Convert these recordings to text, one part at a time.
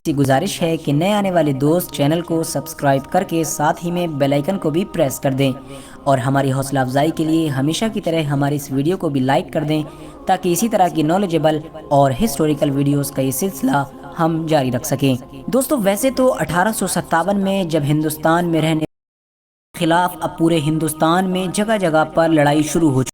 से गुजारिश है कि नए आने वाले दोस्त चैनल को सब्सक्राइब करके साथ ही में बेल आइकन को भी प्रेस कर दें और हमारी हौसला अफजाई के लिए हमेशा की तरह हमारी इस वीडियो को भी लाइक कर दें ताकि इसी तरह की नॉलेजेबल और हिस्टोरिकल वीडियोस का ये सिलसिला हम जारी रख सकें। दोस्तों, वैसे तो 1857 में जब हिंदुस्तान में रहने के खिलाफ अब पूरे हिंदुस्तान में जगह जगह पर लड़ाई शुरू हो चुकी,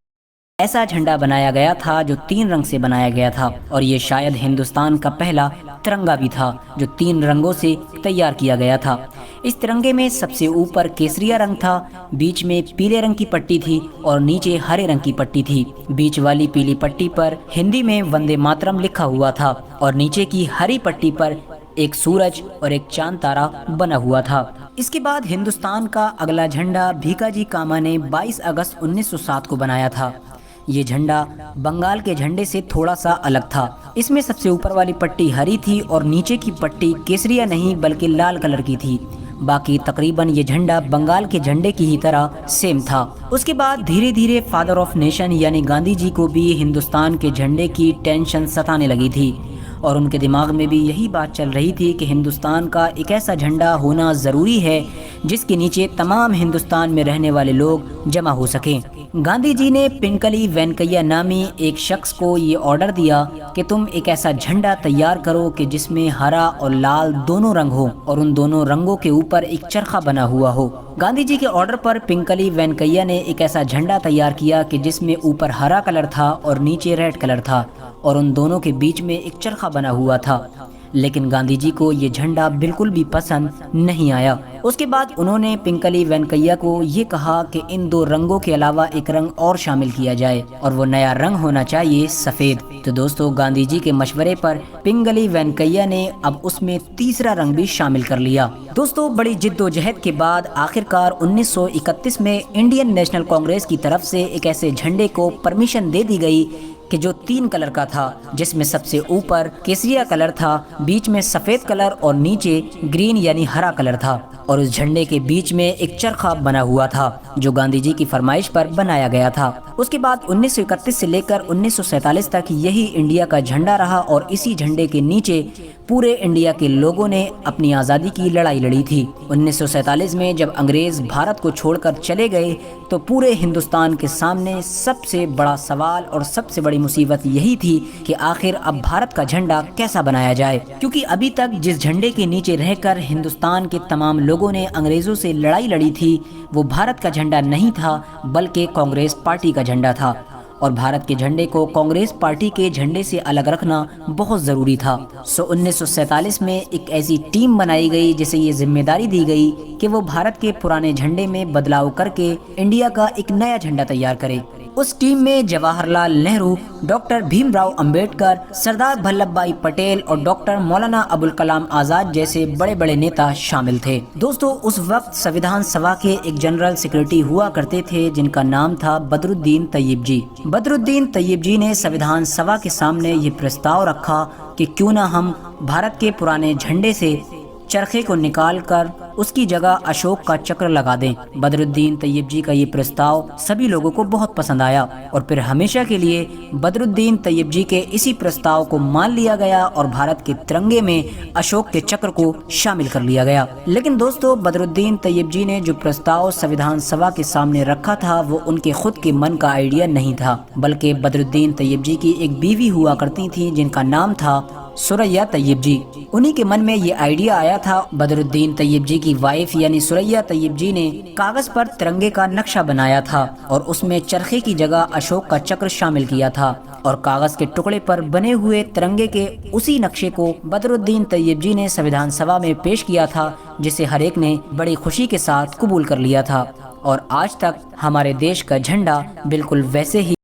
ऐसा झंडा बनाया गया था जो 3 रंग से बनाया गया था और ये शायद हिंदुस्तान का पहला तिरंगा भी था जो 3 रंगों से तैयार किया गया था। इस तिरंगे में सबसे ऊपर केसरिया रंग था, बीच में पीले रंग की पट्टी थी और नीचे हरे रंग की पट्टी थी। बीच वाली पीली पट्टी पर हिंदी में वंदे मातरम लिखा हुआ था और नीचे की हरी पट्टी पर एक सूरज और एक चांद तारा बना हुआ था। इसके बाद हिंदुस्तान का अगला झंडा भीकाजी कामा ने 22 अगस्त 1907 को बनाया था। ये झंडा बंगाल के झंडे से थोड़ा सा अलग था। इसमें सबसे ऊपर वाली पट्टी हरी थी और नीचे की पट्टी केसरिया नहीं बल्कि लाल कलर की थी। बाकी तकरीबन ये झंडा बंगाल के झंडे की ही तरह सेम था। उसके बाद धीरे धीरे फादर ऑफ नेशन यानी गांधी जी को भी हिंदुस्तान के झंडे की टेंशन सताने लगी थी और उनके दिमाग में भी यही बात चल रही थी कि हिंदुस्तान का एक ऐसा झंडा होना ज़रूरी है जिसके नीचे तमाम हिंदुस्तान में रहने वाले लोग जमा हो सकें। गांधी जी ने पिंकली वेंकैया नामी एक शख्स को ये ऑर्डर दिया कि तुम एक ऐसा झंडा तैयार करो कि जिसमें हरा और लाल दोनों रंग हो और उन दोनों रंगों के ऊपर एक चरखा बना हुआ हो। गांधी जी के ऑर्डर पर पिंकली वेंकैया ने एक ऐसा झंडा तैयार किया कि जिसमें ऊपर हरा कलर था और नीचे रेड कलर था और उन दोनों के बीच में एक चरखा बना हुआ था। लेकिन गांधी जी को ये झंडा बिल्कुल भी पसंद नहीं आया। उसके बाद उन्होंने पिंकली वेंकैया को ये कहा कि इन 2 रंगों के अलावा एक रंग और शामिल किया जाए और वो नया रंग होना चाहिए सफ़ेद। तो दोस्तों, गांधी जी के मशवरे पर पिंगली वेंकैया ने अब उसमें तीसरा रंग भी शामिल कर लिया। दोस्तों, बड़ी जिद्दोजहद के बाद आखिरकार 1931 में इंडियन नेशनल कांग्रेस की तरफ से एक ऐसे झंडे को परमिशन दे दी गई कि जो 3 कलर का था, जिसमें सबसे ऊपर केसरिया कलर था, बीच में सफ़ेद कलर और नीचे ग्रीन यानी हरा कलर था और उस झंडे के बीच में एक चरखा बना हुआ था जो गांधी जी की फरमाइश पर बनाया गया था। उसके बाद 1931 से लेकर 1947 तक यही इंडिया का झंडा रहा और इसी झंडे के नीचे पूरे इंडिया के लोगों ने अपनी आज़ादी की लड़ाई लड़ी थी। 1947 में जब अंग्रेज़ भारत को छोड़कर चले गए तो पूरे हिंदुस्तान के सामने सबसे बड़ा सवाल और सबसे बड़ी मुसीबत यही थी कि आखिर अब भारत का झंडा कैसा बनाया जाए, क्योंकि अभी तक जिस झंडे के नीचे रहकर हिंदुस्तान के तमाम लोगों ने अंग्रेज़ों से लड़ाई लड़ी थी वो भारत का झंडा नहीं था बल्कि कांग्रेस पार्टी का झंडा था और भारत के झंडे को कांग्रेस पार्टी के झंडे से अलग रखना बहुत ज़रूरी था। 1947 में एक ऐसी टीम बनाई गई जिसे ये जिम्मेदारी दी गई कि वो भारत के पुराने झंडे में बदलाव करके इंडिया का एक नया झंडा तैयार करे। उस टीम में जवाहरलाल नेहरू, डॉक्टर भीमराव अंबेडकर, सरदार वल्लभ भाई पटेल और डॉक्टर मौलाना अबुल कलाम आज़ाद जैसे बड़े बड़े नेता शामिल थे। दोस्तों, उस वक्त संविधान सभा के एक जनरल सेक्रेटरी हुआ करते थे जिनका नाम था बदरुद्दीन तैयब जी। बदरुद्दीन तैयब जी ने संविधान सभा के सामने ये प्रस्ताव रखा कि क्यों ना हम भारत के पुराने झंडे से चरखे को निकालकर उसकी जगह अशोक का चक्र लगा दें। बदरुद्दीन तैयब जी का ये प्रस्ताव सभी लोगों को बहुत पसंद आया और फिर हमेशा के लिए बदरुद्दीन तैयब जी के इसी प्रस्ताव को मान लिया गया और भारत के तिरंगे में अशोक के चक्र को शामिल कर लिया गया। लेकिन दोस्तों, बदरुद्दीन तैयब जी ने जो प्रस्ताव संविधान सभा के सामने रखा था वो उनके खुद के मन का आइडिया नहीं था, बल्कि बदरुद्दीन तैयब जी की एक बीवी हुआ करती थी जिनका नाम था सुरैया तैयब जी। उन्हीं के मन में ये आइडिया आया था। बदरुद्दीन तैयब जी की वाइफ यानी सुरैया तैयब जी ने कागज पर तिरंगे का नक्शा बनाया था और उसमें चरखे की जगह अशोक का चक्र शामिल किया था और कागज के टुकड़े पर बने हुए तिरंगे के उसी नक्शे को बदरुद्दीन तैयब जी ने संविधान सभा में पेश किया था, जिसे हर एक ने बड़ी खुशी के साथ कबूल कर लिया था और आज तक हमारे देश का झंडा बिल्कुल वैसे ही